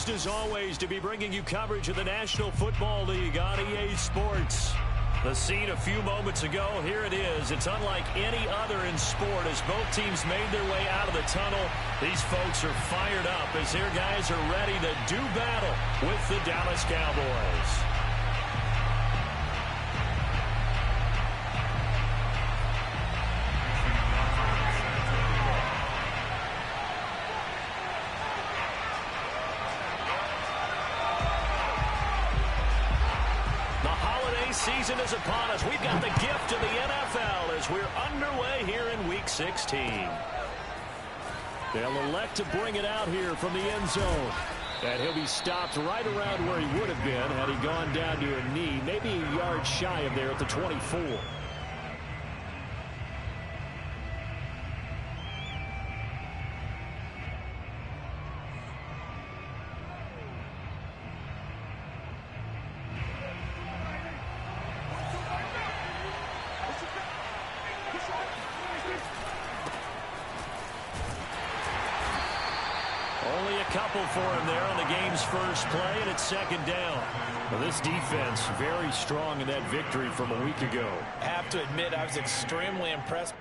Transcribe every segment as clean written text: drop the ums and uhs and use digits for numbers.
Pleased as always to be bringing you coverage of the National Football League on EA Sports. The scene a few moments ago, here it is. It's unlike any other in sport as both teams made their way out of the tunnel. These folks are fired up as their guys are ready to do battle with the Dallas Cowboys. Season is upon us. We've got the gift of the NFL as we're underway here in Week 16. They'll elect to bring it out here from the end zone. And he'll be stopped right around where he would have been had he gone down to a knee, maybe a yard shy of there at the 24. Couple for him there on the game's first play, and it's second down. Well, this defense very strong in that victory from a week ago. I have to admit, I was extremely impressed.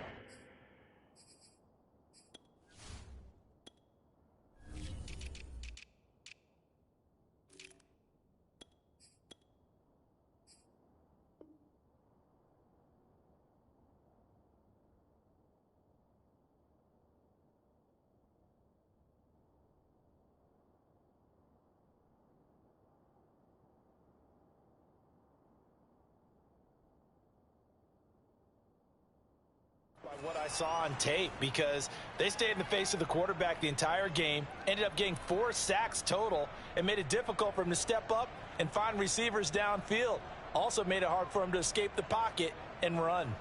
What I saw on tape, because they stayed in the face of the quarterback the entire game, ended up getting 4 sacks total, and made it difficult for him to step up and find receivers downfield. Also made it hard for him to escape the pocket and run.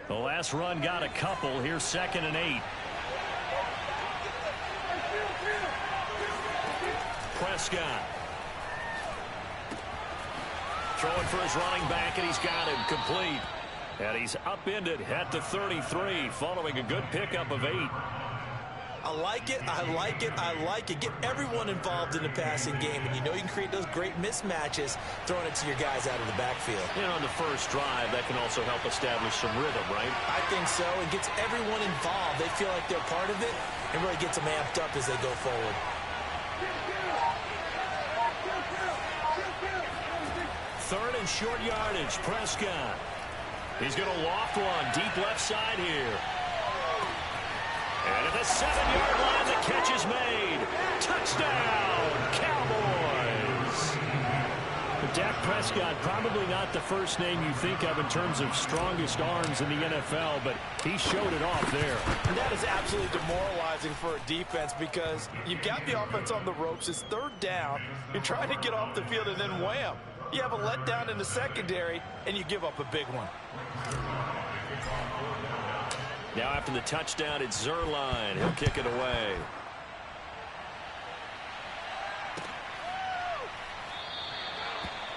The last run got a couple. Here's 2nd and 8. Prescott. Throwing for his running back, and he's got him complete. And he's upended at the 33, following a good pickup of 8. I like it, I like it, I like it. Get everyone involved in the passing game, and you know you can create those great mismatches throwing it to your guys out of the backfield. And on the first drive, that can also help establish some rhythm, right? I think so. It gets everyone involved. They feel like they're part of it, and really gets them amped up as they go forward. 3rd and short yardage, Prescott. He's going to loft one deep left side here. And at the 7-yard line, the catch is made. Touchdown, Cowboys. Dak Prescott, probably not the first name you think of in terms of strongest arms in the NFL, but he showed it off there. And that is absolutely demoralizing for a defense because you've got the offense on the ropes. It's 3rd down. You're trying to get off the field, and then wham. You have a letdown in the secondary, and you give up a big one. Now after the touchdown, it's Zuerlein. He'll kick it away.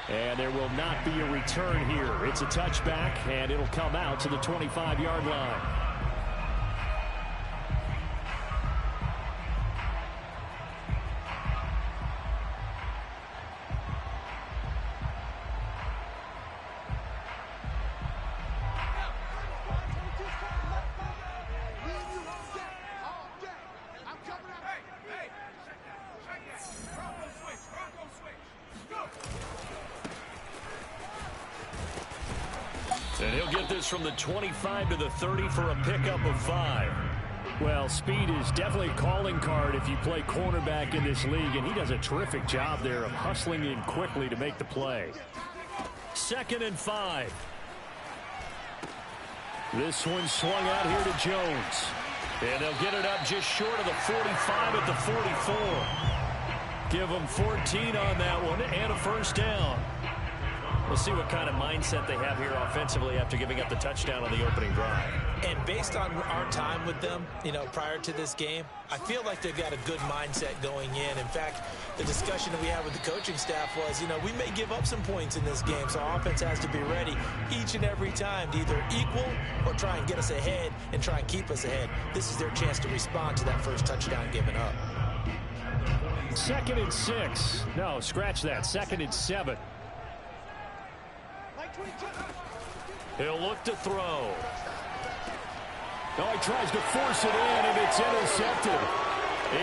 And there will not be a return here. It's a touchback, and it'll come out to the 25-yard line. And he'll get this from the 25 to the 30 for a pickup of 5. Well, speed is definitely a calling card if you play cornerback in this league, and he does a terrific job there of hustling in quickly to make the play. 2nd and 5. This one swung out here to Jones. And they'll get it up just short of the 45 at the 44. Give them 14 on that one and a first down. We'll see what kind of mindset they have here offensively after giving up the touchdown on the opening drive. And based on our time with them, you know, prior to this game, I feel like they've got a good mindset going in. In fact, the discussion that we had with the coaching staff was, you know, we may give up some points in this game, so our offense has to be ready each and every time to either equal or try and get us ahead and try and keep us ahead. This is their chance to respond to that first touchdown given up. 2nd and 6. No, scratch that. 2nd and 7. He'll look to throw. Oh, he tries to force it in, and it's intercepted.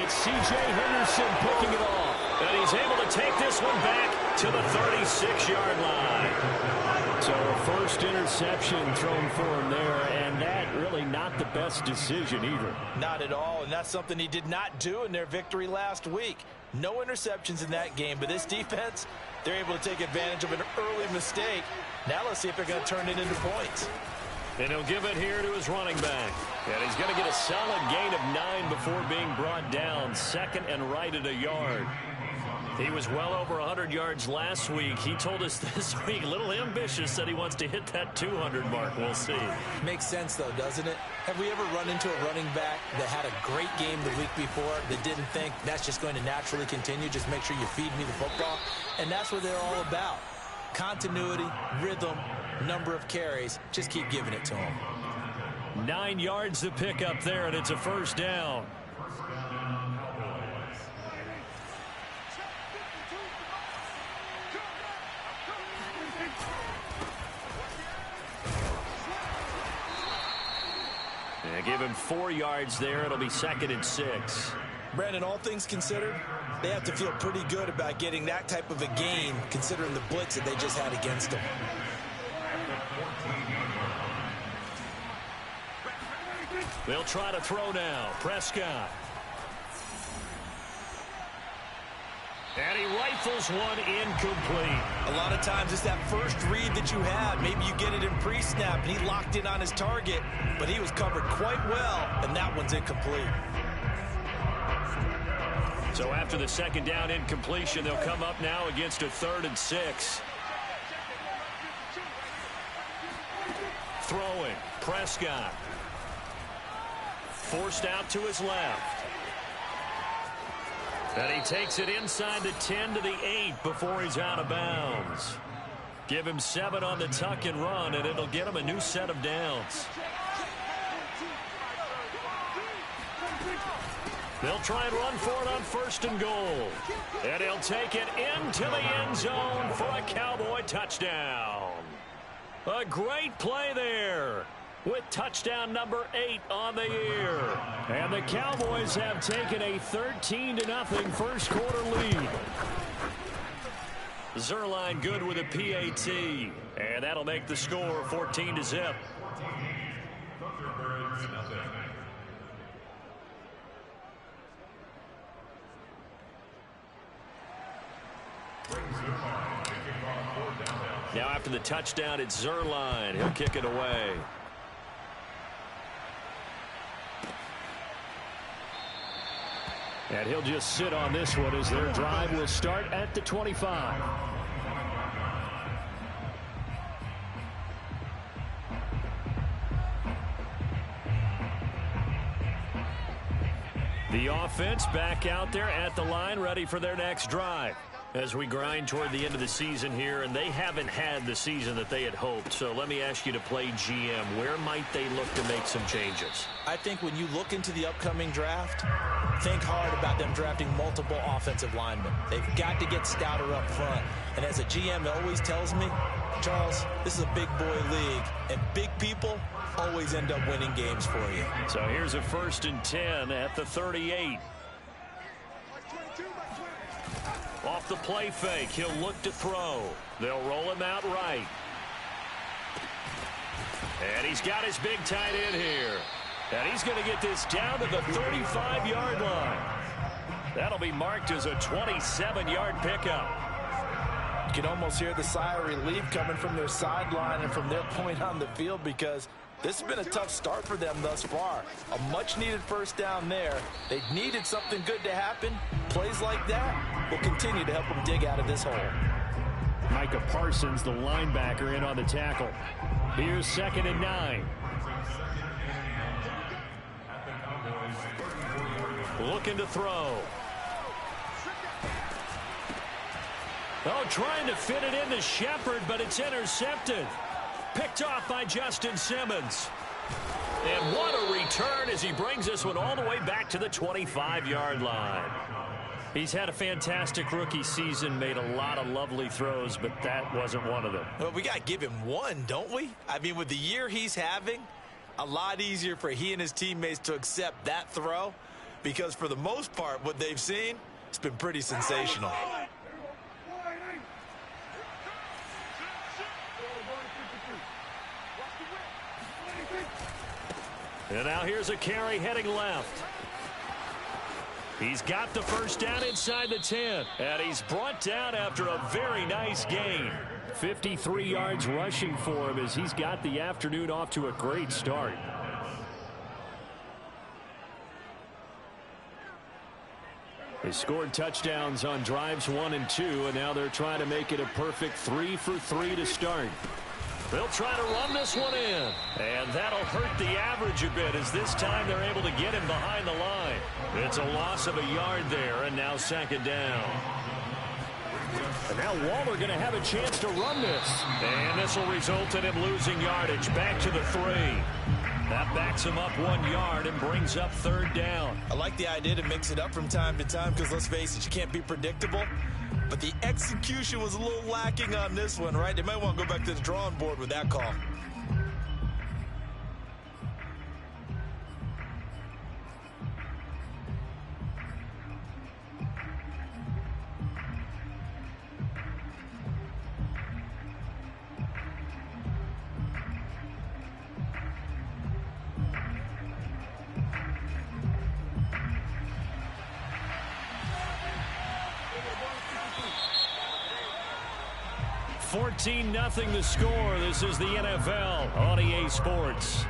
It's C.J. Henderson picking it off. And he's able to take this one back to the 36-yard line. So a first interception thrown for him there, and that really not the best decision either. Not at all, and that's something he did not do in their victory last week. No interceptions in that game, but this defense, they're able to take advantage of an early mistake. Now let's see if they're going to turn it into points. And he'll give it here to his running back. And he's going to get a solid gain of 9 before being brought down. 2nd and right at a yard. He was well over 100 yards last week. He told us this week, a little ambitious, that he wants to hit that 200 mark. We'll see. Makes sense, though, doesn't it? Have we ever run into a running back that had a great game the week before that didn't think that's just going to naturally continue? Just make sure you feed me the football. And that's what they're all about. Continuity, rhythm, number of carries. Just keep giving it to him. 9 yards to pick up there, and it's a first down. And give him 4 yards there. It'll be 2nd and 6. Brandon, all things considered, they have to feel pretty good about getting that type of a gain, considering the blitz that they just had against them. They'll try to throw now. Prescott. And he rifles one incomplete. A lot of times it's that first read that you have. Maybe you get it in pre-snap, and he locked in on his target, but he was covered quite well, and that one's incomplete. So after the 2nd down incompletion, they'll come up now against a 3rd and 6. Throwing. Prescott. Forced out to his left. And he takes it inside the 10 to the 8 before he's out of bounds. Give him 7 on the tuck and run, and it'll get him a new set of downs. They'll try and run for it on 1st and goal. And he'll take it into the end zone for a Cowboy touchdown. A great play there, with touchdown number 8 on the year. And the Cowboys have taken a 13-0 first quarter lead. Zuerlein good with a PAT. And that'll make the score 14-0. Now after the touchdown, it's Zuerlein. He'll kick it away. And he'll just sit on this one as their drive will start at the 25. The offense back out there at the line, ready for their next drive. As we grind toward the end of the season here, and they haven't had the season that they had hoped. So let me ask you to play GM. Where might they look to make some changes? I think when you look into the upcoming draft, think hard about them drafting multiple offensive linemen. They've got to get stouter up front. And as a GM always tells me, Charles, this is a big boy league, and big people always end up winning games for you. So here's a 1st and 10 at the 38. Off the play fake, he'll look to throw. They'll roll him out right. And he's got his big tight end here. And he's going to get this down to the 35-yard line. That'll be marked as a 27-yard pickup. You can almost hear the sigh of relief coming from their sideline and from their point on the field, because this has been a tough start for them thus far. A much-needed first down there. They needed something good to happen. Plays like that will continue to help them dig out of this hole. Micah Parsons, the linebacker, in on the tackle. Here's 2nd and 9. Looking to throw. Oh, trying to fit it into Shepard, but it's intercepted. Picked off by Justin Simmons. And what a return as he brings this one all the way back to the 25-yard line. He's had a fantastic rookie season, made a lot of lovely throws, but that wasn't one of them. Well, we got to give him one, don't we? I mean, with the year he's having, a lot easier for he and his teammates to accept that throw, because for the most part, what they've seen, it's been pretty sensational. And now here's a carry heading left. He's got the first down inside the 10. And he's brought down after a very nice gain. 53 yards rushing for him as he's got the afternoon off to a great start. They scored touchdowns on drives 1 and 2, and now they're trying to make it a perfect 3 for 3 to start. They'll try to run this one in, and that'll hurt the average a bit as this time they're able to get him behind the line. It's a loss of a yard there, and now second down. And now Waller going to have a chance to run this. And this will result in him losing yardage back to the 3. That backs him up 1 yard and brings up third down. I like the idea to mix it up from time to time because, let's face it, you can't be predictable. But the execution was a little lacking on this one, right? They might want to go back to the drawing board with that call. Nothing the score. This is the NFL on EA Sports.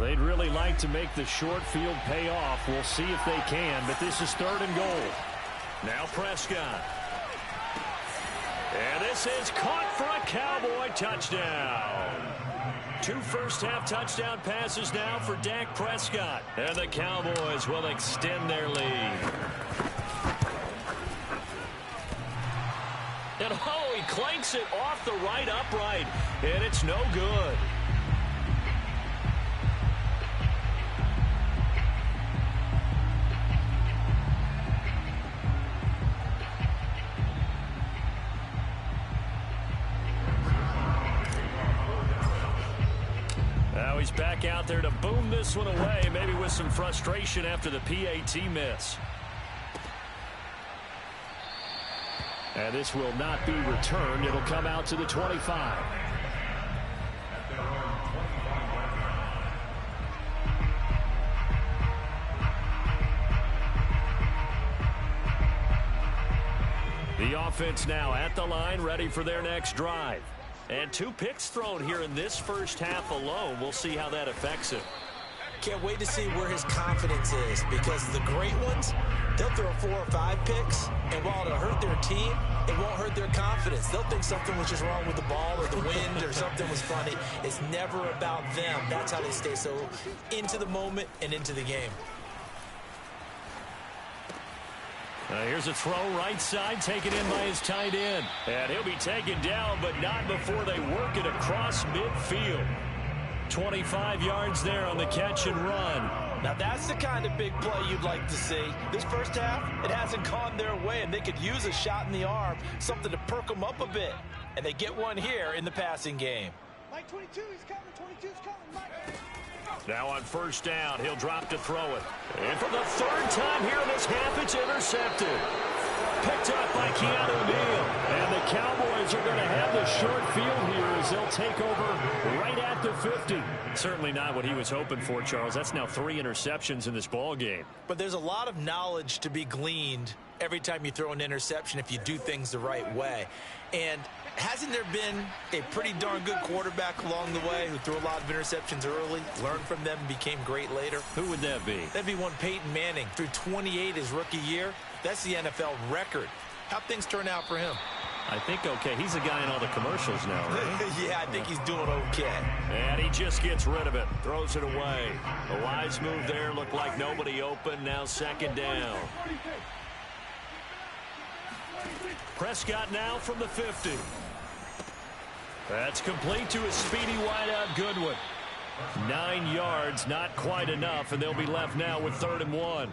They'd really like to make the short field pay off. We'll see if they can, but this is 3rd and goal. Now Prescott. And this is caught for a Cowboy touchdown. 2 first-half touchdown passes now for Dak Prescott. And the Cowboys will extend their lead. And oh, he clanks it off the right upright. And it's no good. He's back out there to boom this one away, maybe with some frustration after the PAT miss. And this will not be returned. It'll come out to the 25. The offense now at the line, ready for their next drive. And 2 picks thrown here in this first half alone. We'll see how that affects him. Can't wait to see where his confidence is, because the great ones, they'll throw 4 or 5 picks, and while it'll hurt their team, it won't hurt their confidence. They'll think something was just wrong with the ball or the wind or something was funny. It's never about them. That's how they stay so into the moment and into the game. Here's a throw right side, taken in by his tight end. And he'll be taken down, but not before they work it across midfield. 25 yards there on the catch and run. Now that's the kind of big play you'd like to see. This first half, it hasn't gone their way, and they could use a shot in the arm, something to perk them up a bit. And they get one here in the passing game. Mike 22, he's coming, 22's coming, Mike. Now on first down, he'll drop to throw it. And for the 3rd time here in this half, it's intercepted. Picked up by Keanu Neal. And the Cowboys are going to have the short field here as they'll take over right at the 50. Certainly not what he was hoping for, Charles. That's now 3 interceptions in this ball game. But there's a lot of knowledge to be gleaned every time you throw an interception if you do things the right way. And hasn't there been a pretty darn good quarterback along the way who threw a lot of interceptions early, learned from them, and became great later? Who would that be? That'd be one Peyton Manning. Threw 28 his rookie year. That's the NFL record. How'd things turn out for him? I think okay. He's a guy in all the commercials now, right? Yeah, I think he's doing okay. And he just gets rid of it. Throws it away. A wise move there. Looked like nobody open. Now second down. Prescott now from the 50. That's complete to a speedy wideout Goodwin. 9 yards, not quite enough, and they'll be left now with 3rd and 1.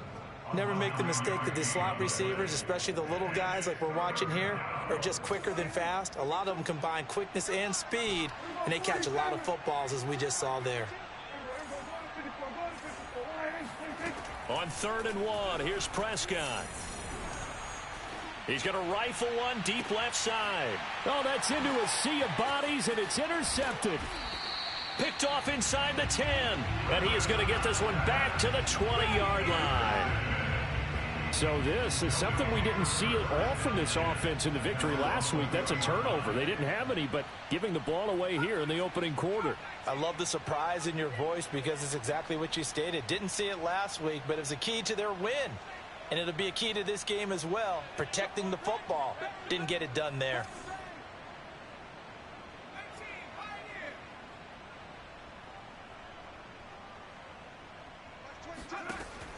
Never make the mistake that the slot receivers, especially the little guys like we're watching here, are just quicker than fast. A lot of them combine quickness and speed, and they catch a lot of footballs, as we just saw there. On 3rd and 1, here's Prescott. He's going to rifle one deep left side. Oh, that's into a sea of bodies, and it's intercepted. Picked off inside the 10. And he is going to get this one back to the 20-yard line. So this is something we didn't see at all from this offense in the victory last week. That's a turnover. They didn't have any, but giving the ball away here in the opening quarter. I love the surprise in your voice because it's exactly what you stated. Didn't see it last week, but it was a key to their win. And it'll be a key to this game as well, protecting the football. Didn't get it done there.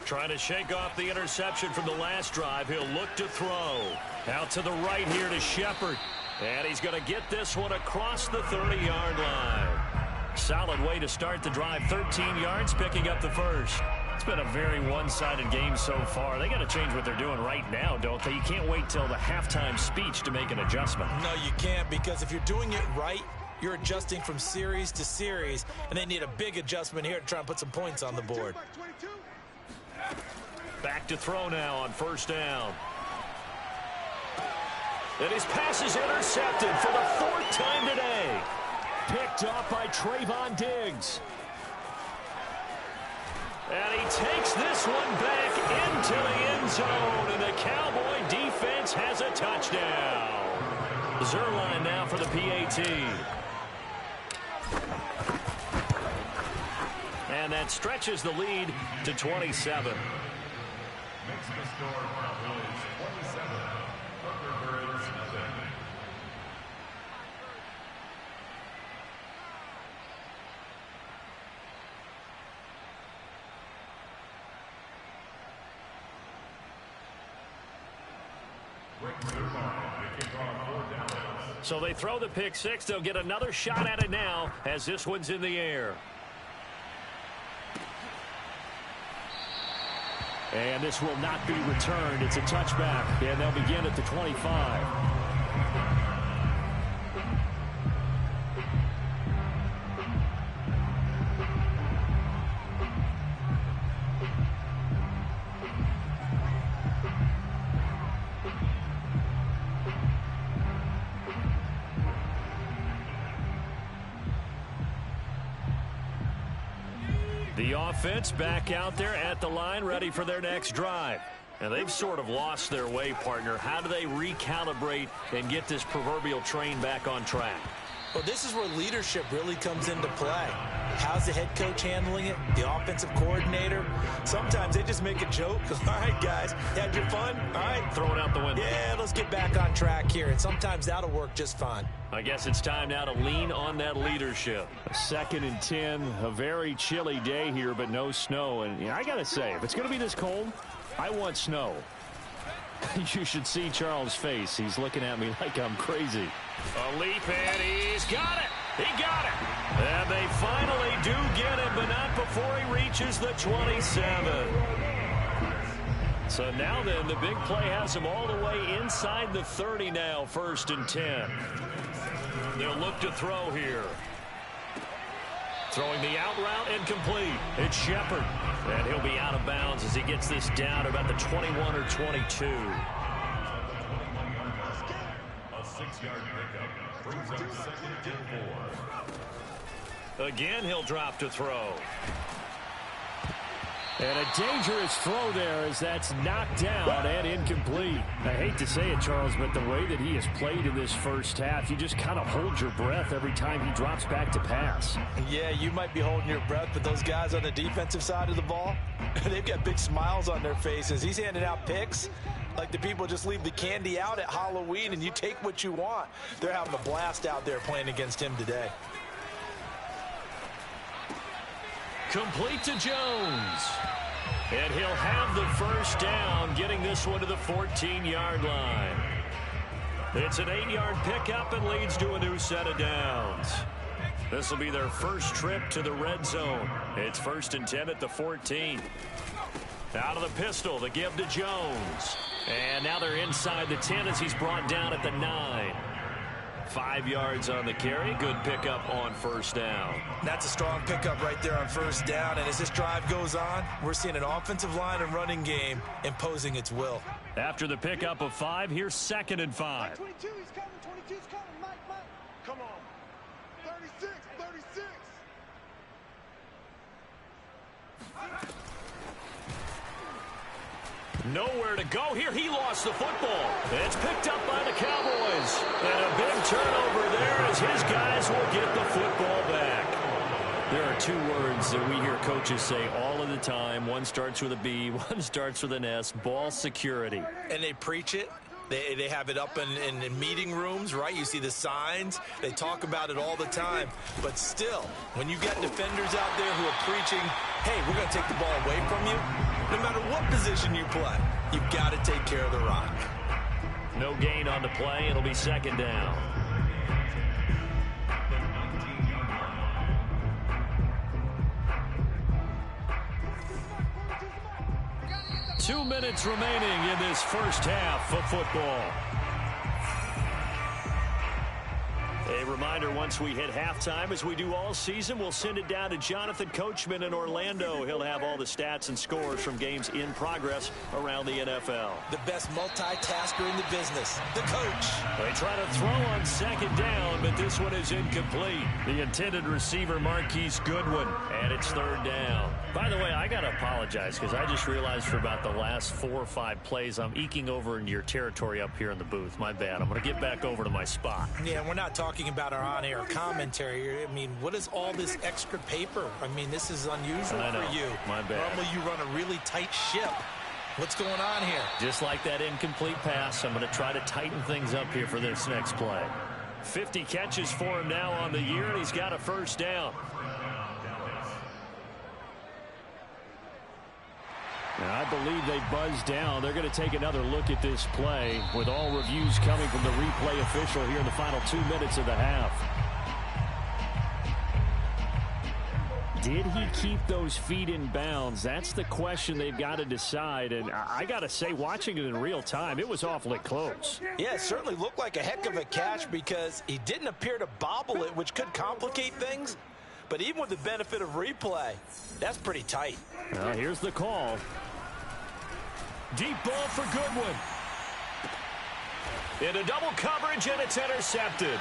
Trying to shake off the interception from the last drive. He'll look to throw. Out to the right here to Shepard. And he's going to get this one across the 30-yard line. Solid way to start the drive. 13 yards, picking up the first. It's been a very one-sided game so far. They got to change what they're doing right now, don't they? You can't wait till the halftime speech to make an adjustment. No, you can't, because if you're doing it right, you're adjusting from series to series, and they need a big adjustment here to try and put some points on the board. Back to throw now on 1st down. And his pass is intercepted for the 4th time today. Picked off by Trayvon Diggs. And he takes this one back into the end zone, and the Cowboy defense has a touchdown. Zuerlein now for the PAT. And that stretches the lead to 27. So they throw the pick six. They'll get another shot at it now as this one's in the air. And this will not be returned. It's a touchback, and they'll begin at the 25. The offense back out there at the line, ready for their next drive. And they've sort of lost their way, partner. How do they recalibrate and get this proverbial train back on track? Well, this is where leadership really comes into play. How's the head coach handling it? The offensive coordinator? Sometimes they just make a joke. All right, guys, had your fun? All right. Throw it out the window. Yeah, let's get back on track here. And sometimes that'll work just fine. I guess it's time now to lean on that leadership. 2nd and 10, a very chilly day here, but no snow. And I got to say, if it's going to be this cold, I want snow. You should see Charles' face. He's looking at me like I'm crazy. A leap, and he's got it. He got it. And they finally do get him, but not before he reaches the 27. So now then, the big play has him all the way inside the 30 now, 1st and 10. They'll look to throw here. Throwing the out route and complete. It's Shepard. And he'll be out of bounds as he gets this down to about the 21 or 22. A 6-yard pickup brings up 2nd and 4. Again, he'll drop to throw. And a dangerous throw there as that's knocked down and incomplete. I hate to say it, Charles, but the way that he has played in this first half, you just kind of hold your breath every time he drops back to pass. Yeah, you might be holding your breath, but those guys on the defensive side of the ball, they've got big smiles on their faces. He's handing out picks. Like the people just leave the candy out at Halloween and you take what you want. They're having a blast out there playing against him today. Complete to Jones. And he'll have the first down, getting this one to the 14-yard line. It's an 8-yard pickup and leads to a new set of downs. This will be their first trip to the red zone. It's 1st and 10 at the 14. Out of the pistol, the give to Jones. And now they're inside the 10 as he's brought down at the 9. 5 yards on the carry. Good pickup on first down. That's a strong pickup right there on first down. And as this drive goes on, we're seeing an offensive line and running game imposing its will. After the pickup of 5, here's 2nd and 5. 22, he's coming. 22's coming. Mike. Come on. 36, 36. Nowhere to go here. He lost the football. It's picked up by the Cowboys. And a big turnover there as his guys will get the football back. There are 2 words that we hear coaches say all of the time. One starts with a B, one starts with an S. Ball security. And they preach it. They have it up in meeting rooms, right? You see the signs. They talk about it all the time. But still, when you got defenders out there who are preaching, hey, we're going to take the ball away from you, no matter what position you play, you've got to take care of the rock. No gain on the play. It'll be 2nd down. Two minutes remaining in this first half of football. A reminder, once we hit halftime, as we do all season, we'll send it down to Jonathan Coachman in Orlando. He'll have all the stats and scores from games in progress around the NFL. The best multitasker in the business, the coach. They try to throw on 2nd down, but this one is incomplete. The intended receiver, Marquise Goodwin, and it's 3rd down. By the way, I got to apologize because I just realized for about the last 4 or 5 plays, I'm eking over into your territory up here in the booth. My bad. I'm going to get back over to my spot. Yeah, we're not talking about our on-air commentary. I mean, what is all this extra paper? I mean, this is unusual for you. My bad. Normally you run a really tight ship. What's going on here? Just like that incomplete pass, I'm going to try to tighten things up here for this next play. 50 catches for him now on the year, and he's got a first down. And I believe they buzzed down. They're going to take another look at this play with all reviews coming from the replay official here in the final 2 minutes of the half. Did he keep those feet in bounds? That's the question they've got to decide. And I got to say, watching it in real time, it was awfully close. Yeah, it certainly looked like a heck of a catch because he didn't appear to bobble it, which could complicate things. But even with the benefit of replay, that's pretty tight. Here's the call. Deep ball for Goodwin. Into double coverage, and it's intercepted.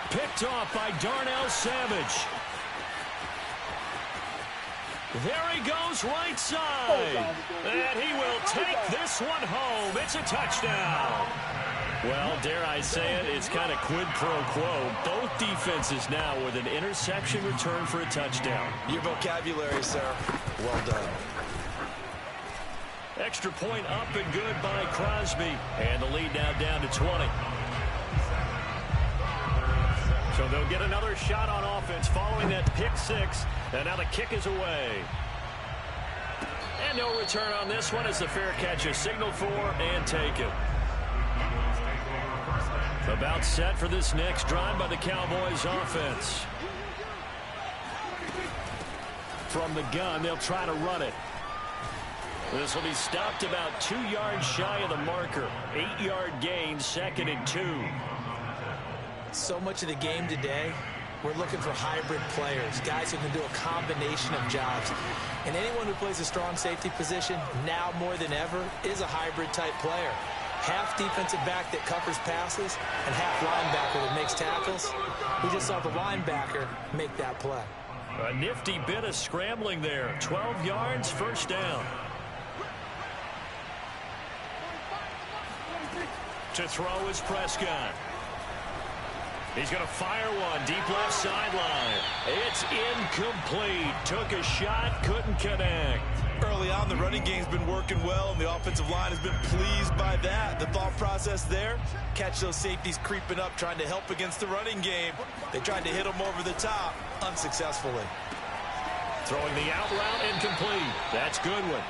Picked off by Darnell Savage. There he goes right side. And he will take this one home. It's a touchdown. Well, dare I say it, it's kind of quid pro quo. Both defenses now with an interception return for a touchdown. Your vocabulary, sir. Well done. Extra point up and good by Crosby. And the lead now down to 20. So they'll get another shot on offense following that pick 6. And now the kick is away. And no return on this one as the fair catch is signaled for and taken. About set for this next drive by the Cowboys offense. From the gun, they'll try to run it. This will be stopped about 2 yards shy of the marker. 8-yard gain, 2nd and 2. So much of the game today, we're looking for hybrid players, guys who can do a combination of jobs. And anyone who plays a strong safety position, now more than ever, is a hybrid type player. Half defensive back that covers passes and half linebacker that makes tackles. We just saw the linebacker make that play. A nifty bit of scrambling there. 12 yards, first down. To throw is Prescott. He's going to fire one deep left sideline. It's incomplete. Took a shot, couldn't connect. Early on, the running game's been working well, and the offensive line has been pleased by that. The thought process there, catch those safeties creeping up, trying to help against the running game. They tried to hit them over the top, unsuccessfully. Throwing the out route, incomplete. That's Goodwin.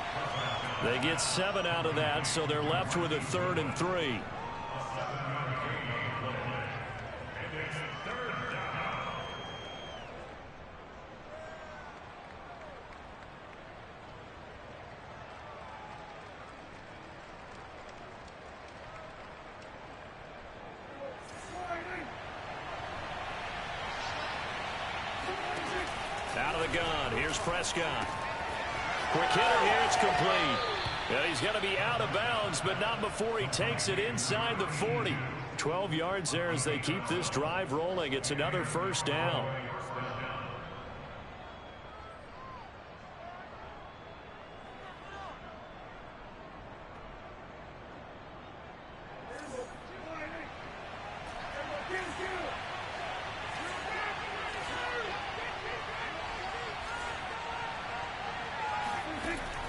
They get 7 out of that, so they're left with a 3rd and 3. Out of the gun. Here's Prescott. Quick hitter here. It's complete. Yeah, he's going to be out of bounds, but not before he takes it inside the 40. 12 yards there as they keep this drive rolling. It's another first down.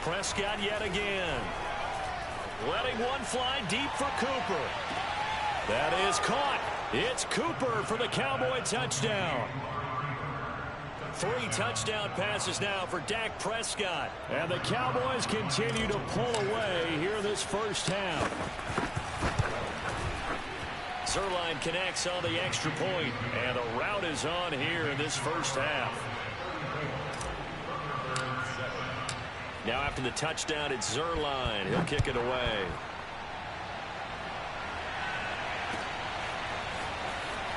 Prescott yet again. Letting one fly deep for Cooper. That is caught. It's Cooper for the Cowboy touchdown. 3 touchdown passes now for Dak Prescott. And the Cowboys continue to pull away here this first half. Zuerlein connects on the extra point, and a rout is on here in this first half. Now after the touchdown, it's Zuerlein. He'll kick it away.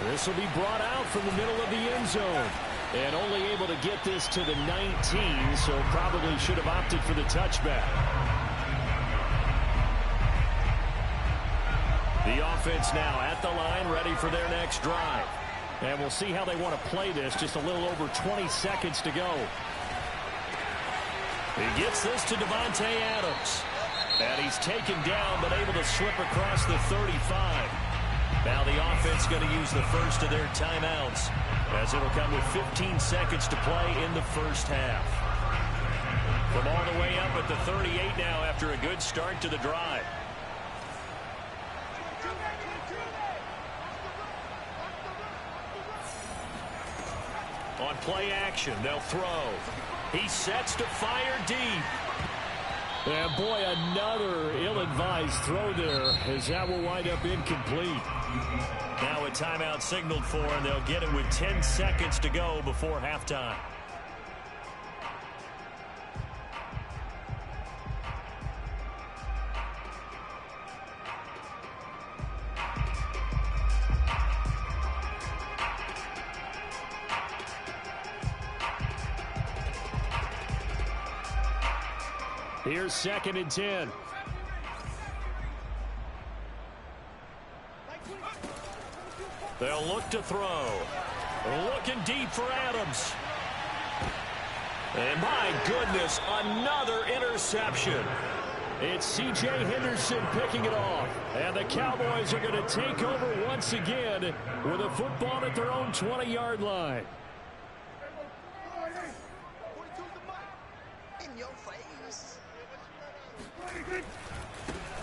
This will be brought out from the middle of the end zone. And only able to get this to the 19, so probably should have opted for the touchback. The offense now at the line, ready for their next drive. And we'll see how they want to play this. Just a little over 20 seconds to go. He gets this to Davante Adams. And he's taken down, but able to slip across the 35. Now the offense going to use the first of their timeouts, as it'll come with 15 seconds to play in the first half. From all the way up at the 38 now after a good start to the drive. On play action, they'll throw. He sets to fire deep. And boy, another ill-advised throw there, as that will wind up incomplete. Now a timeout signaled for, and they'll get it with 10 seconds to go before halftime. Here's 2nd and 10. They'll look to throw. Looking deep for Adams. And my goodness, another interception. It's C.J. Henderson picking it off. And the Cowboys are going to take over once again with a football at their own 20-yard line.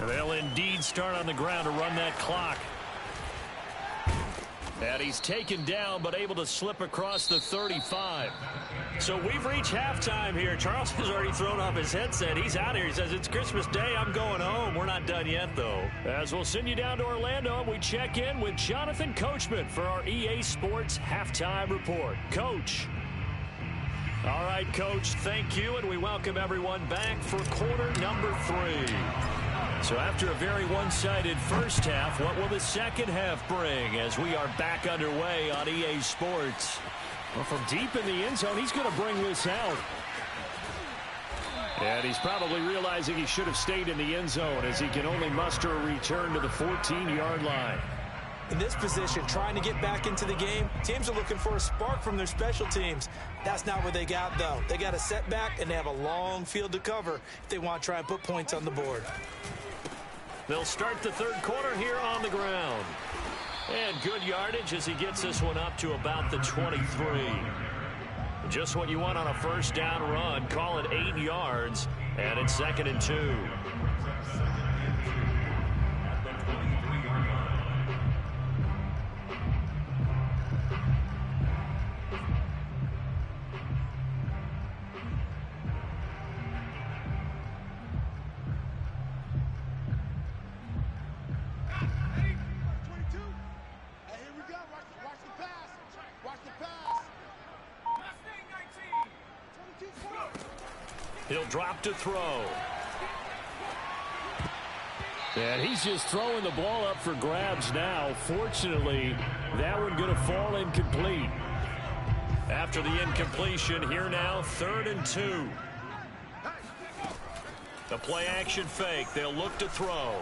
They'll indeed start on the ground to run that clock. And he's taken down, but able to slip across the 35. So we've reached halftime here. Charles has already thrown off his headset. He's out here. He says, it's Christmas Day. I'm going home. We're not done yet, though. As we'll send you down to Orlando, and we check in with Jonathan Coachman for our EA Sports Halftime Report. Coach. All right, Coach, thank you, and we welcome everyone back for quarter number 3. So after a very one-sided first half, what will the second half bring as we are back underway on EA Sports? Well, from deep in the end zone, he's going to bring this out. And he's probably realizing he should have stayed in the end zone as he can only muster a return to the 14-yard line. In this position, trying to get back into the game, teams are looking for a spark from their special teams. That's not what they got, though. They got a setback, and they have a long field to cover if they want to try and put points on the board. They'll start the third quarter here on the ground. And good yardage as he gets this one up to about the 23. Just what you want on a first down run. Call it 8 yards, and it's 2nd and 2. He'll drop to throw. And he's just throwing the ball up for grabs now. Fortunately, that one going to fall incomplete. After the incompletion, here now, 3rd and 2. The play action fake. They'll look to throw.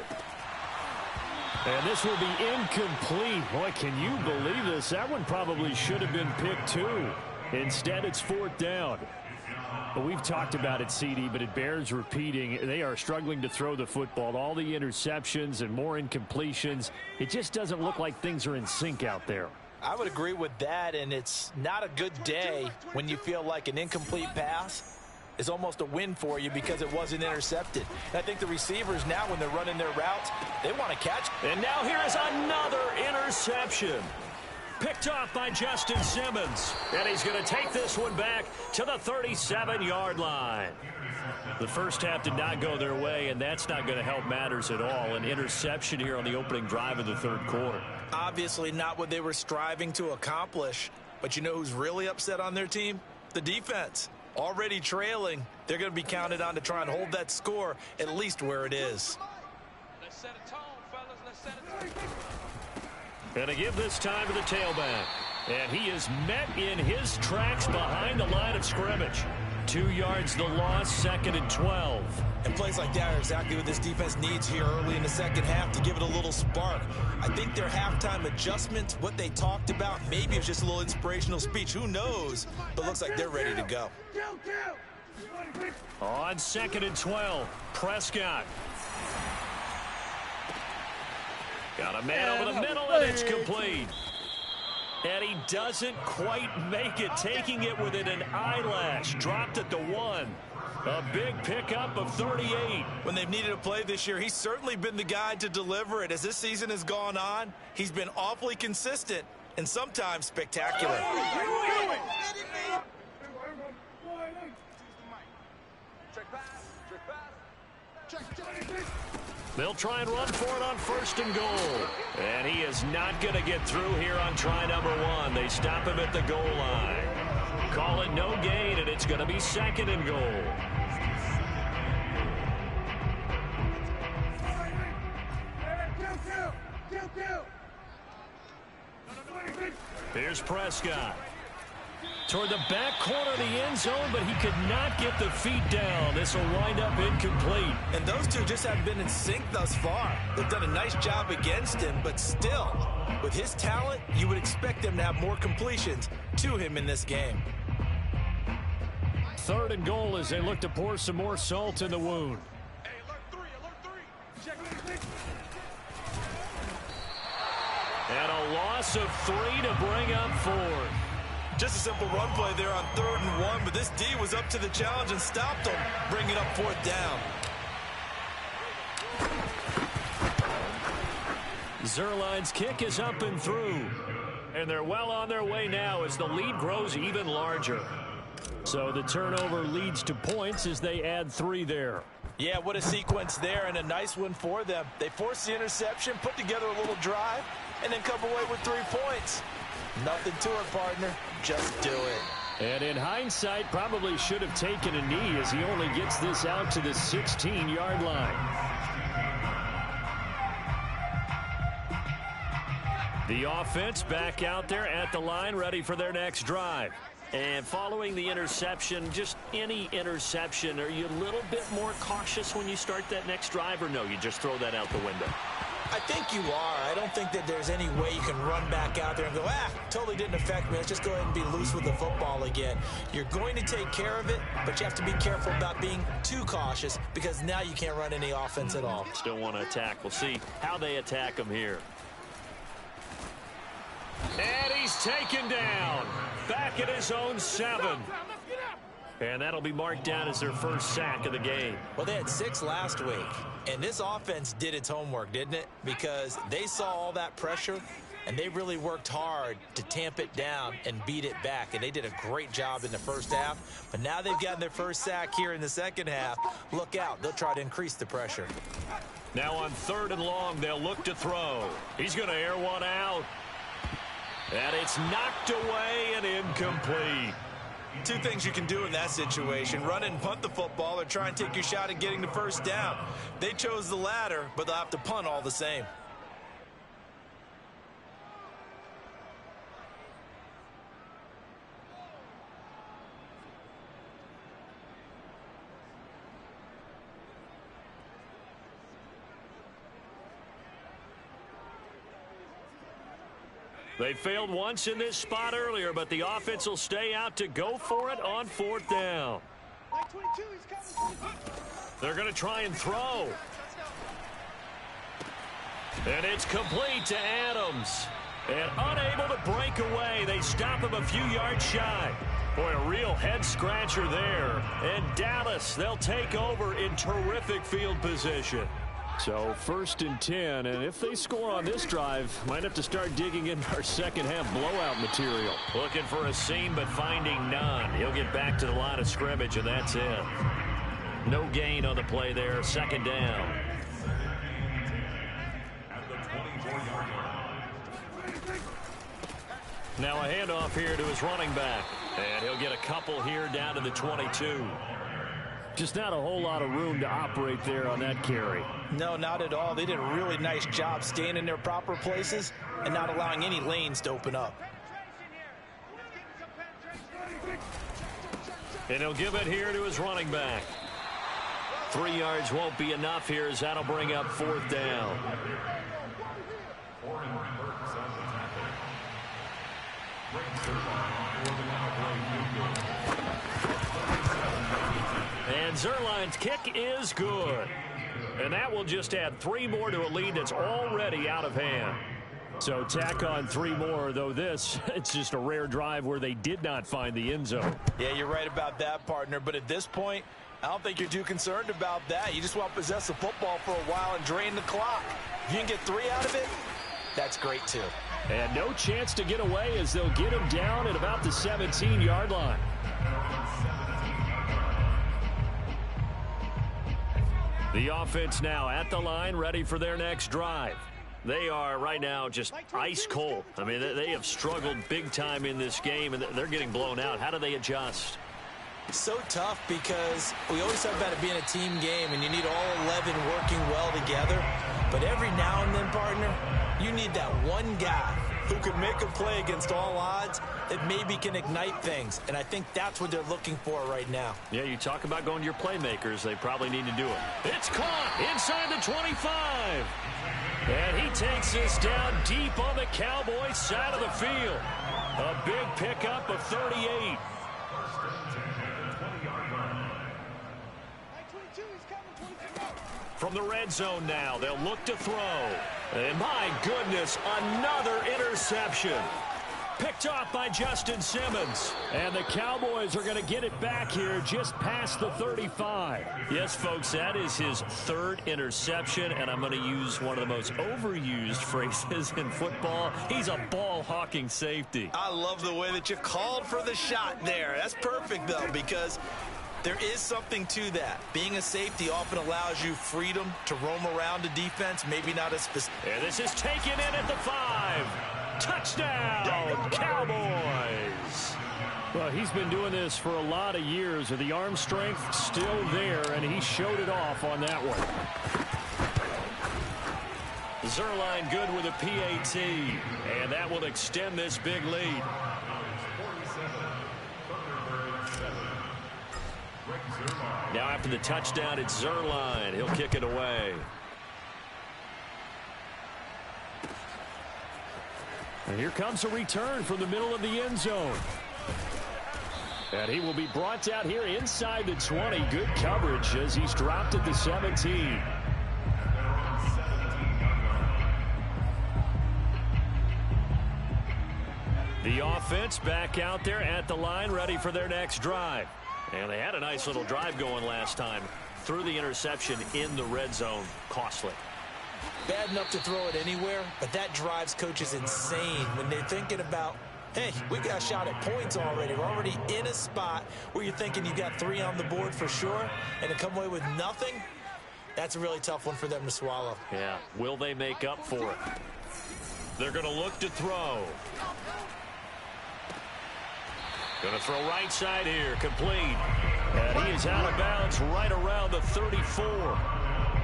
And this will be incomplete. Boy, can you believe this? That one probably should have been picked too. Instead, it's 4th down. But we've talked about it, CD, but it bears repeating. They are struggling to throw the football. All the interceptions and more incompletions. It just doesn't look like things are in sync out there. I would agree with that, and it's not a good day when you feel like an incomplete pass is almost a win for you because it wasn't intercepted. And I think the receivers now, when they're running their routes, they want to catch. And now here is another interception. Picked off by Justin Simmons. And he's going to take this one back to the 37-yard line. The first half did not go their way, and that's not going to help matters at all. An interception here on the opening drive of the 3rd quarter. Obviously not what they were striving to accomplish. But you know who's really upset on their team? The defense. Already trailing. They're going to be counted on to try and hold that score at least where it is. Let's set a tone, fellas. Let's set a tone. And to give this time to the tailback. And he is met in his tracks behind the line of scrimmage. 2 yards the loss, 2nd and 12. And plays like that are exactly what this defense needs here early in the second half to give it a little spark. I think their halftime adjustments, what they talked about, maybe it's just a little inspirational speech. Who knows? But looks like they're ready to go. On 2nd and 12, Prescott. Got a man over the middle, and it's complete. And he doesn't quite make it, taking it within an eyelash. Dropped at the 1. A big pickup of 38. When they've needed a play this year, he's certainly been the guy to deliver it. As this season has gone on, he's been awfully consistent and sometimes spectacular. They'll try and run for it on 1st and goal. And he is not going to get through here on try number 1. They stop him at the goal line. Call it no gain, and it's going to be 2nd and goal. Here's Prescott. Toward the back corner of the end zone, but he could not get the feet down. This will wind up incomplete. And those two just haven't been in sync thus far. They've done a nice job against him, but still, with his talent, you would expect them to have more completions to him in this game. 3rd and goal as they look to pour some more salt in the wound. Hey, alert 3. Check it. And a loss of 3 to bring up 4th. Just a simple run play there on 3rd and 1, but this D was up to the challenge and stopped him, bringing up 4th down. Zuerlein's kick is up and through. And they're well on their way now as the lead grows even larger. So the turnover leads to points as they add 3 there. Yeah, what a sequence there, and a nice one for them. They forced the interception, put together a little drive, and then come away with 3 points. Nothing to it, partner. Just do it. And in hindsight, probably should have taken a knee as he only gets this out to the 16-yard line. The offense back out there at the line, ready for their next drive. And following the interception, just any interception, are you a little bit more cautious when you start that next drive, or no, you just throw that out the window? I think you are. I don't think that there's any way you can run back out there and go, totally didn't affect me. Let's just go ahead and be loose with the football again. You're going to take care of it, but you have to be careful about being too cautious because now you can't run any offense at all. Still want to attack. We'll see how they attack them here. And he's taken down. Back at his own 7. And that'll be marked down as their first sack of the game. Well, they had 6 last week, and this offense did its homework, didn't it? Because they saw all that pressure, and they really worked hard to tamp it down and beat it back, and they did a great job in the first half. But now they've gotten their first sack here in the second half. Look out. They'll try to increase the pressure. Now on 3rd and long, they'll look to throw. He's going to air one out. And it's knocked away and incomplete. 2 things you can do in that situation: run and punt the football, or try and take your shot at getting the first down. They chose the latter, but they'll have to punt all the same. They failed once in this spot earlier, but the offense will stay out to go for it on 4th down. They're going to try and throw. And it's complete to Adams. And unable to break away. They stop him a few yards shy. Boy, a real head-scratcher there. And Dallas, they'll take over in terrific field position. So 1st and 10, and if they score on this drive, might have to start digging in our second half blowout material. Looking for a seam, but finding none. He'll get back to the line of scrimmage, and that's it. No gain on the play there. 2nd down. Now a handoff here to his running back. And he'll get a couple here down to the 22. Just not a whole lot of room to operate there on that carry. No, not at all. They did a really nice job staying in their proper places and not allowing any lanes to open up. And he'll give it here to his running back. 3 yards won't be enough here, as that'll bring up 4th down. And Zuerlein's kick is good. And that will just add 3 more to a lead that's already out of hand. So tack on 3 more, though this, it's just a rare drive where they did not find the end zone. Yeah, you're right about that, partner. But at this point, I don't think you're too concerned about that. You just want to possess the football for a while and drain the clock. If you can get 3 out of it, that's great too. And no chance to get away, as they'll get him down at about the 17-yard line. The offense now at the line, ready for their next drive. They are right now just ice cold. I mean, they have struggled big time in this game, and they're getting blown out. How do they adjust? So tough, because we always talk about it being a team game, and you need all 11 working well together. But every now and then, partner, you need that one guy who can make a play against all odds that maybe can ignite things. And I think that's what they're looking for right now. Yeah, you talk about going to your playmakers. They probably need to do it. It's caught inside the 25. And he takes this down deep on the Cowboys side of the field. A big pickup of 38. From the red zone now, they'll look to throw. And my goodness, another interception. Picked off by Justin Simmons. And the Cowboys are going to get it back here just past the 35. Yes, folks, that is his 3rd interception, and I'm going to use one of the most overused phrases in football. He's a ball-hawking safety. I love the way that you called for the shot there. That's perfect, though, because there is something to that. Being a safety often allows you freedom to roam around the defense, maybe not as specific. And this is taken in at the 5. Touchdown, Cowboys. Well, he's been doing this for a lot of years, with the arm strength still there, and he showed it off on that one. Zuerlein good with a PAT, and that will extend this big lead. Now after the touchdown, it's Zuerlein. He'll kick it away. And here comes a return from the middle of the end zone. And he will be brought out here inside the 20. Good coverage as he's dropped at the 17. The offense back out there at the line, ready for their next drive. And they had a nice little drive going last time. Threw the interception in the red zone. Costly. Bad enough to throw it anywhere, but that drives coaches insane when they're thinking about, hey, we got a shot at points already. We're already in a spot where you're thinking you got 3 on the board for sure, and to come away with nothing, that's a really tough one for them to swallow. Yeah. Will they make up for it? They're going to look to throw. Going to throw right side here. Complete. And he is out of bounds right around the 34.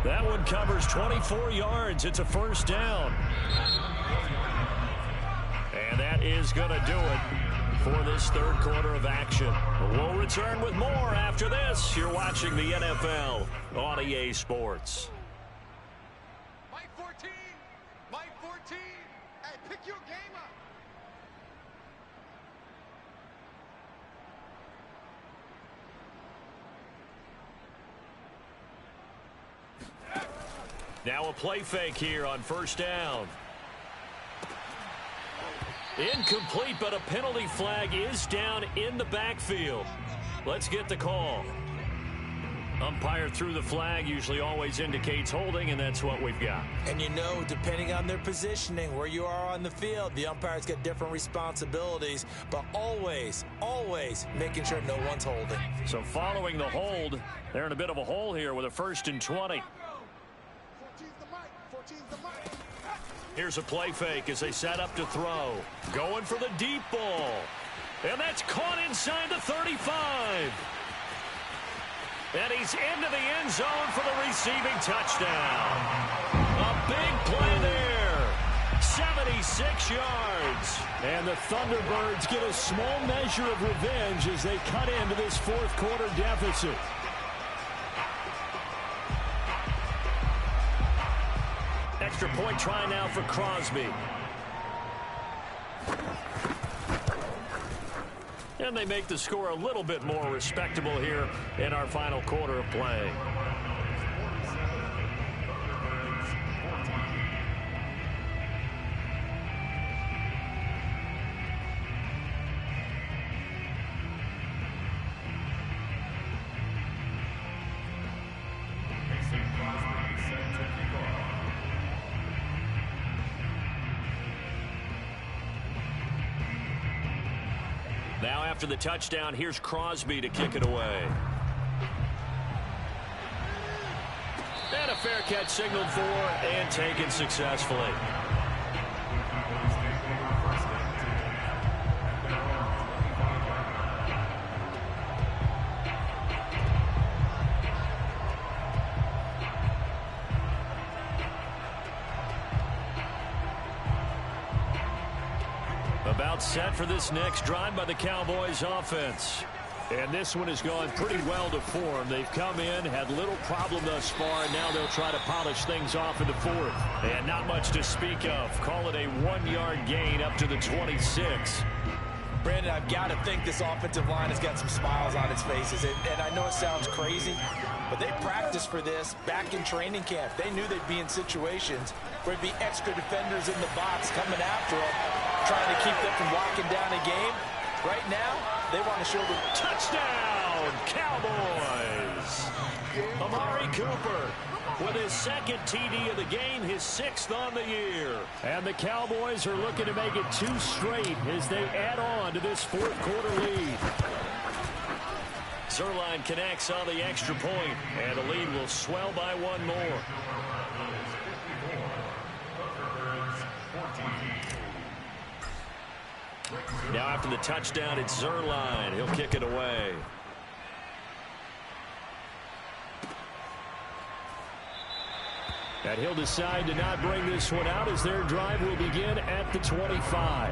That one covers 24 yards. It's a first down. And that is going to do it for this third quarter of action. We'll return with more after this. You're watching the NFL on EA Sports. Mike 14. Mike 14. Hey, pick your game up. Now a play fake here on first down. Incomplete, but a penalty flag is down in the backfield. Let's get the call. Umpire threw the flag, usually always indicates holding, and that's what we've got. And you know, depending on their positioning, where you are on the field, the umpire's got different responsibilities, but always, always making sure no one's holding. So following the hold, they're in a bit of a hole here with a 1st and 20. 14's the mic. 14's the mic. Here's a play fake as they set up to throw. Going for the deep ball. And that's caught inside the 35. And he's into the end zone for the receiving touchdown. A big play there. 76 yards. And the Thunderbirds get a small measure of revenge as they cut into this fourth quarter deficit. Extra point try now for Crosby. And they make the score a little bit more respectable here in our final quarter of play. Now after the touchdown, here's Crosby to kick it away. And a fair catch signaled for and taken successfully. About set for this next drive by the Cowboys offense. And this one has gone pretty well to form. They've come in, had little problem thus far, and now they'll try to polish things off in the fourth. And not much to speak of. Call it a 1-yard gain up to the 26. Brandon, I've got to think this offensive line has got some smiles on its faces. And I know it sounds crazy, but they practiced for this back in training camp. They knew they'd be in situations where there'd be extra defenders in the box coming after them, trying to keep them from locking down a game. Right now, they want to show them. Touchdown, Cowboys! Amari Cooper with his second TD of the game, his 6th on the year. And the Cowboys are looking to make it 2 straight as they add on to this fourth quarter lead. Zuerlein connects on the extra point, and the lead will swell by 1 more. Now after the touchdown, it's Zuerlein. He'll kick it away. And he'll decide to not bring this one out as their drive will begin at the 25.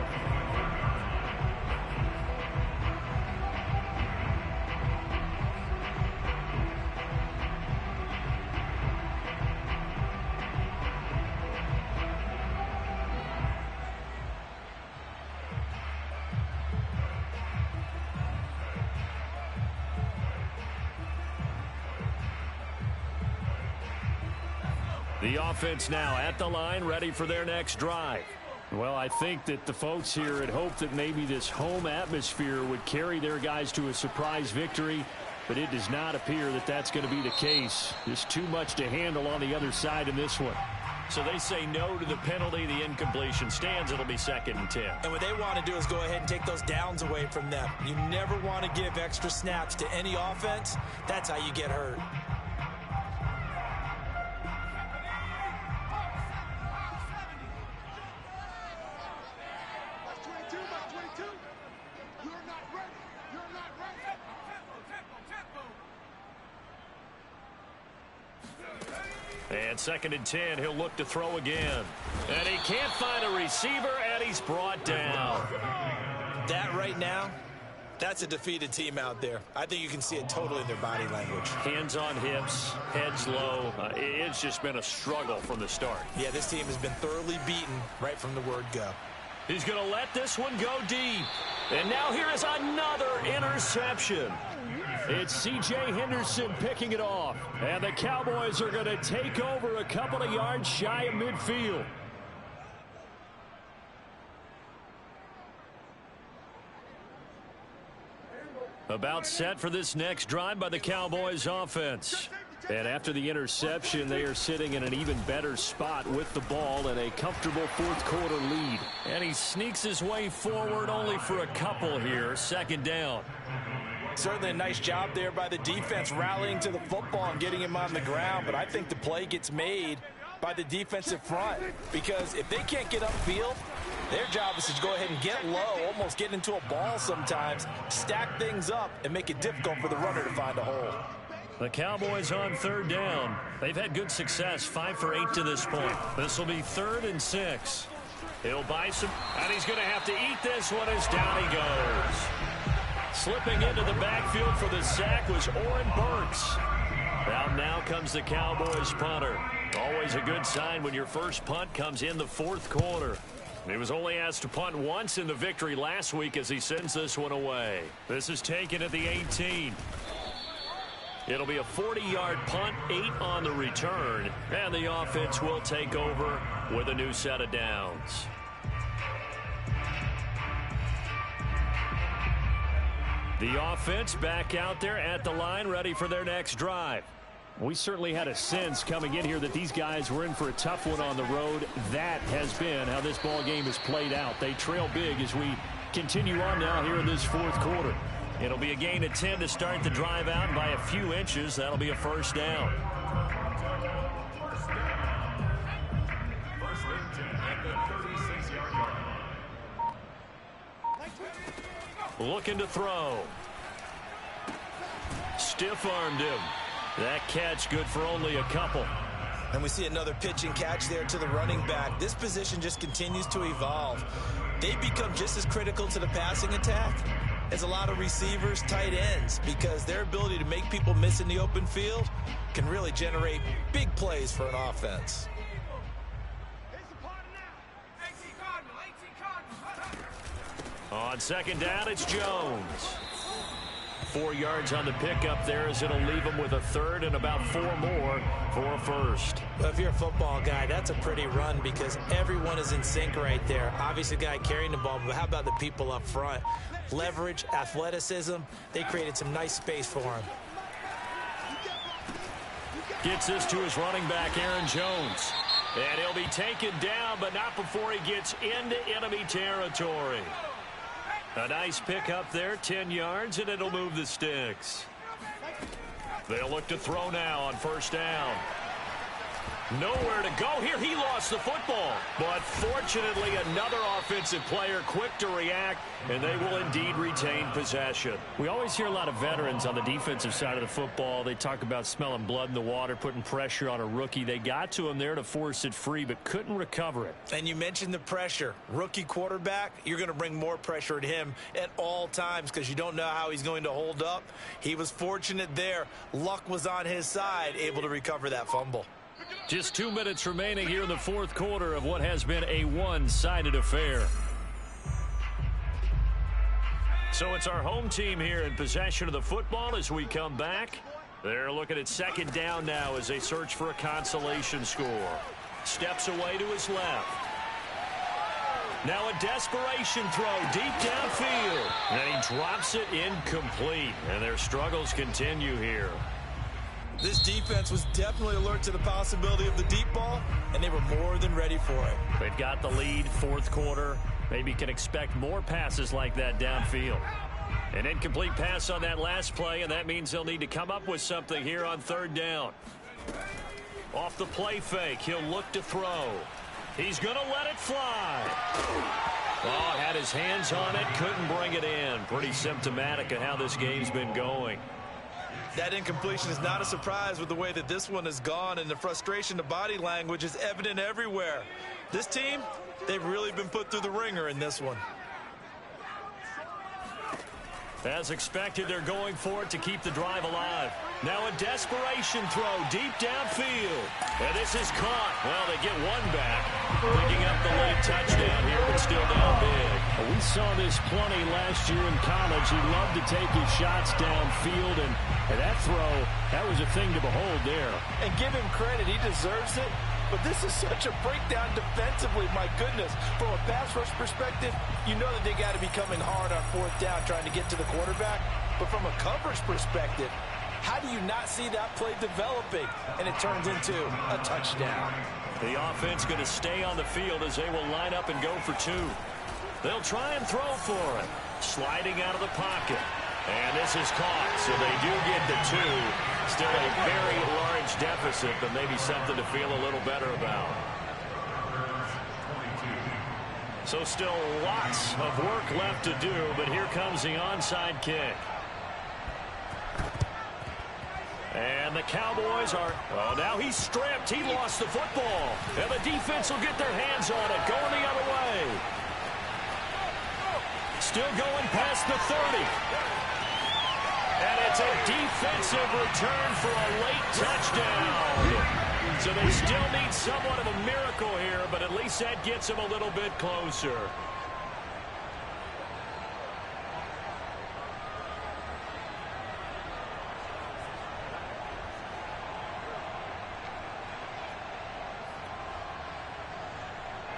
The offense now at the line, ready for their next drive. Well, I think that the folks here had hoped that maybe this home atmosphere would carry their guys to a surprise victory, but it does not appear that that's going to be the case. There's too much to handle on the other side in this one. So they say no to the penalty. The incompletion stands. It'll be 2nd and 10. And what they want to do is go ahead and take those downs away from them. You never want to give extra snaps to any offense. That's how you get hurt. And 2nd and 10, he'll look to throw again. And he can't find a receiver, and he's brought down. That right now, that's a defeated team out there. I think you can see it totally in their body language. Hands on hips, heads low. It's just been a struggle from the start. Yeah, this team has been thoroughly beaten right from the word go. He's going to let this one go deep. And now here is another interception. It's C.J. Henderson picking it off. And the Cowboys are going to take over a couple of yards shy of midfield. About set for this next drive by the Cowboys offense. And after the interception, they are sitting in an even better spot with the ball and a comfortable fourth-quarter lead. And he sneaks his way forward only for a couple here. 2nd down. Certainly a nice job there by the defense rallying to the football and getting him on the ground. But I think the play gets made by the defensive front, because if they can't get upfield, their job is to go ahead and get low, almost get into a ball sometimes, stack things up, and make it difficult for the runner to find a hole. The Cowboys on 3rd down. They've had good success, 5 for 8 to this point. This will be 3rd and 6. He'll buy some, and he's going to have to eat this one as down he goes. Slipping into the backfield for the sack was Oren Burks. Now comes the Cowboys punter. Always a good sign when your first punt comes in the 4th quarter. He was only asked to punt once in the victory last week as he sends this one away. This is taken at the 18. It'll be a 40-yard punt, 8 on the return, and the offense will take over with a new set of downs. The offense back out there at the line, ready for their next drive. We certainly had a sense coming in here that these guys were in for a tough one on the road. That has been how this ball game has played out. They trail big as we continue on now here in this 4th quarter. It'll be a gain of 10 to start the drive out, and by a few inches, that'll be a 1st down. 1st and 10 at the 36-yard line. Looking to throw. Stiff-armed him. That catch good for only a couple. And we see another pitch and catch there to the running back. This position just continues to evolve. They become just as critical to the passing attack as a lot of receivers, tight ends, because their ability to make people miss in the open field can really generate big plays for an offense. On 2nd down, it's Jones. 4 yards on the pickup there as it'll leave him with a 3rd and about 4 more for a 1st. Well, if you're a football guy, that's a pretty run because everyone is in sync right there. Obviously, the guy carrying the ball, but how about the people up front? Leverage, athleticism, they created some nice space for him. Gets this to his running back, Aaron Jones. And he'll be taken down, but not before he gets into enemy territory. A nice pickup there, 10 yards, and it'll move the sticks. They'll look to throw now on 1st down. Nowhere to go here. He lost the football. But fortunately, another offensive player quick to react, and they will indeed retain possession. We always hear a lot of veterans on the defensive side of the football. They talk about smelling blood in the water, putting pressure on a rookie. They got to him there to force it free, but couldn't recover it. And you mentioned the pressure. Rookie quarterback, you're going to bring more pressure at him at all times because you don't know how he's going to hold up. He was fortunate there. Luck was on his side, able to recover that fumble. Just 2 minutes remaining here in the 4th quarter of what has been a one-sided affair. So it's our home team here in possession of the football as we come back. They're looking at 2nd down now as they search for a consolation score. Steps away to his left. Now a desperation throw deep downfield. And he drops it incomplete. And their struggles continue here. This defense was definitely alert to the possibility of the deep ball, and they were more than ready for it. They've got the lead, fourth quarter. Maybe can expect more passes like that downfield. An incomplete pass on that last play, and that means they'll need to come up with something here on third down. Off the play fake, he'll look to throw. He's going to let it fly. Oh, had his hands on it, couldn't bring it in. Pretty symptomatic of how this game's been going. That incompletion is not a surprise with the way that this one has gone, and the frustration, the body language is evident everywhere. This team, they've really been put through the ringer in this one. As expected, they're going for it to keep the drive alive. Now a desperation throw deep downfield. And this is caught. Well, they get one back. Picking up the late touchdown here, but still down big. We saw this plenty last year in college. He loved to take his shots downfield, and that throw, that was a thing to behold there. And give him credit, he deserves it. But this is such a breakdown defensively, my goodness. From a pass rush perspective, you know that they got to be coming hard on fourth down trying to get to the quarterback. But from a coverage perspective, how do you not see that play developing? And it turns into a touchdown. The offense going to stay on the field as they will line up and go for two. They'll try and throw for it. Sliding out of the pocket. And this is caught, so they do get the two. Still a very large deficit, but maybe something to feel a little better about. So still lots of work left to do, but here comes the onside kick. And the Cowboys are, oh, now he's stripped. He lost the football. And the defense will get their hands on it, going the other way. Still going past the 30. And it's a defensive return for a late touchdown. So they still need somewhat of a miracle here, but at least that gets them a little bit closer.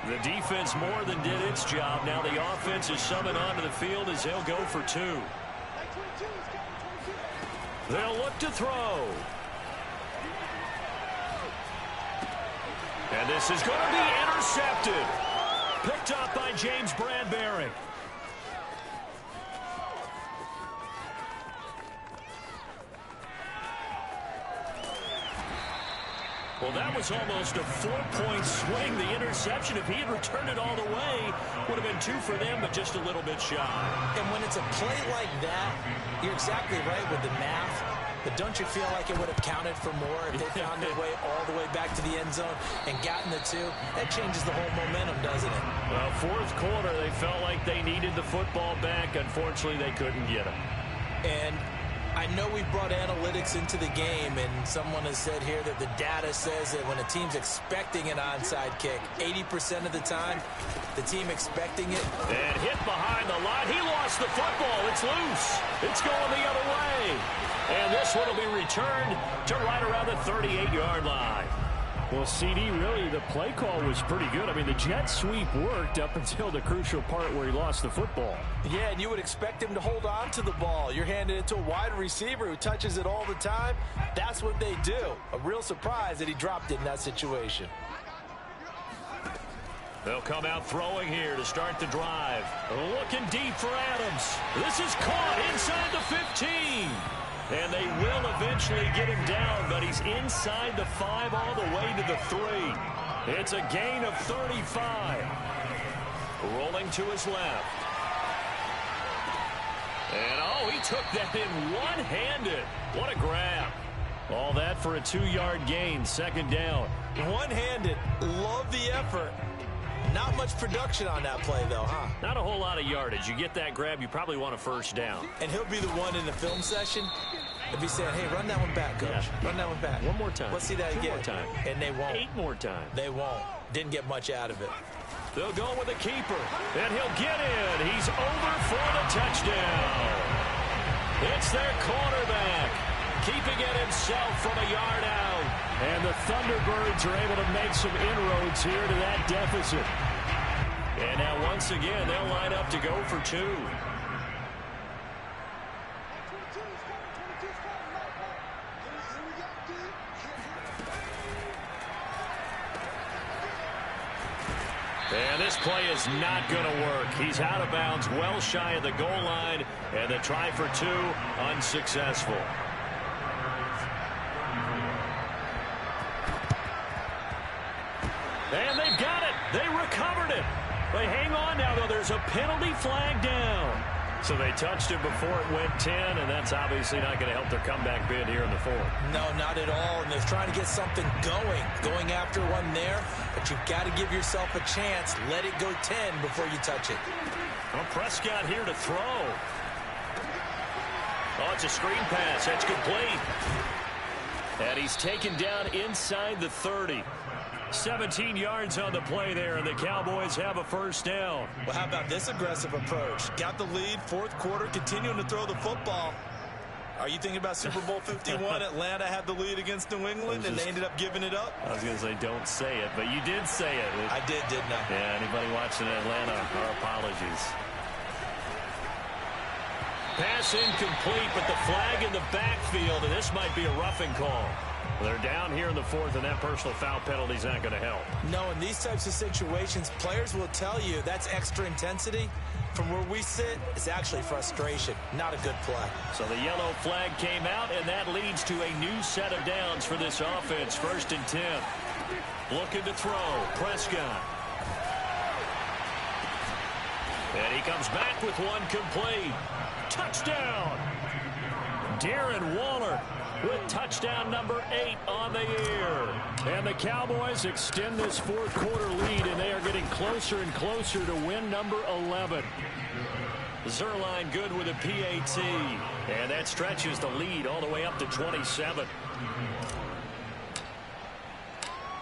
The defense more than did its job. Now the offense is summoned onto the field as they'll go for two. They'll look to throw. And this is going to be intercepted. Picked up by James Bradbury. Well, that was almost a 4-point swing. The interception, if he had returned it all the way, would have been two for them, but just a little bit shy. And when it's a play like that, you're exactly right with the math. But don't you feel like it would have counted for more if they found their way all the way back to the end zone and gotten the two? That changes the whole momentum, doesn't it? Well, fourth quarter, they felt like they needed the football back. Unfortunately, they couldn't get it. And I know we brought analytics into the game, and someone has said here that the data says that when a team's expecting an onside kick, 80% of the time, the team expecting it. And hit behind the line. He lost the football. It's loose. It's going the other way. And this one will be returned to right around the 38-yard line. Well, CD, really, the play call was pretty good. I mean, the jet sweep worked up until the crucial part where he lost the football. Yeah, and you would expect him to hold on to the ball. You're handing it to a wide receiver who touches it all the time. That's what they do. A real surprise that he dropped it in that situation. They'll come out throwing here to start the drive. Looking deep for Adams. This is caught inside the 15. And they will eventually get him down, but he's inside the 5 all the way to the 3. It's a gain of 35. Rolling to his left. And, oh, he took that in one-handed. What a grab. All that for a 2-yard gain, second down. One-handed. Love the effort. Not much production on that play, though, huh? Not a whole lot of yardage. You get that grab, you probably want a first down. And he'll be the one in the film session if he said, hey, run that one back, Coach. Yeah. Run that one back. One more time. Let's see that 2 again. more time. And they won't. 8 more times. They won't. Didn't get much out of it. They'll go with the keeper. And he'll get in. He's over for the touchdown. It's their quarterback. Keeping it himself from a yard out. And the Thunderbirds are able to make some inroads here to that deficit. And now once again, they'll line up to go for two. And this play is not going to work. He's out of bounds, well shy of the goal line, and the try for two, unsuccessful. And they've got it. They recovered it. They hang on now, though. There's a penalty flag down. So they touched it before it went 10, and that's obviously not going to help their comeback bid here in the fourth. No, not at all. And they're trying to get something going after one there. But you've got to give yourself a chance. Let it go 10 before you touch it. Well, Prescott here to throw. Oh, it's a screen pass. That's complete. And he's taken down inside the 30. 17 yards on the play there, and the Cowboys have a first down. Well, how about this aggressive approach? Got the lead, fourth quarter, continuing to throw the football. Are you thinking about Super Bowl 51? Atlanta had the lead against New England, and they ended up giving it up? I was going to say don't say it, but you did say it. I did, didn't I? Yeah, anybody watching Atlanta, our apologies. Pass incomplete, but the flag in the backfield, and this might be a roughing call. They're down here in the fourth, and that personal foul penalty is not going to help. No, in these types of situations, players will tell you that's extra intensity. From where we sit, it's actually frustration. Not a good play. So the yellow flag came out, and that leads to a new set of downs for this offense. 1st and 10. Looking to throw. Prescott. And he comes back with one complete. Touchdown! Darren Waller with touchdown number 8 on the year. And the Cowboys extend this fourth quarter lead, and they are getting closer and closer to win number 11. Zuerlein good with a PAT, and that stretches the lead all the way up to 27.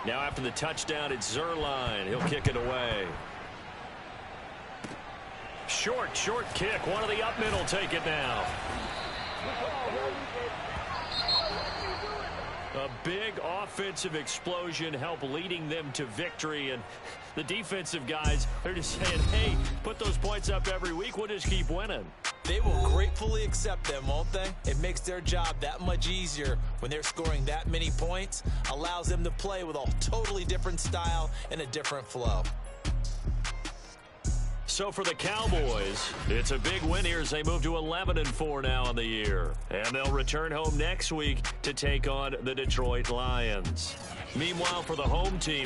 Now after the touchdown, it's Zuerlein. He'll kick it away. Short kick. One of the up middle take it now. A big offensive explosion help leading them to victory, and the defensive guys, they're just saying, hey, put those points up every week, we'll just keep winning. They will gratefully accept them, won't they? It makes their job that much easier when they're scoring that many points, allows them to play with a totally different style and a different flow. So for the Cowboys, it's a big win here as they move to 11-4 now on the year. And they'll return home next week to take on the Detroit Lions. Meanwhile, for the home team,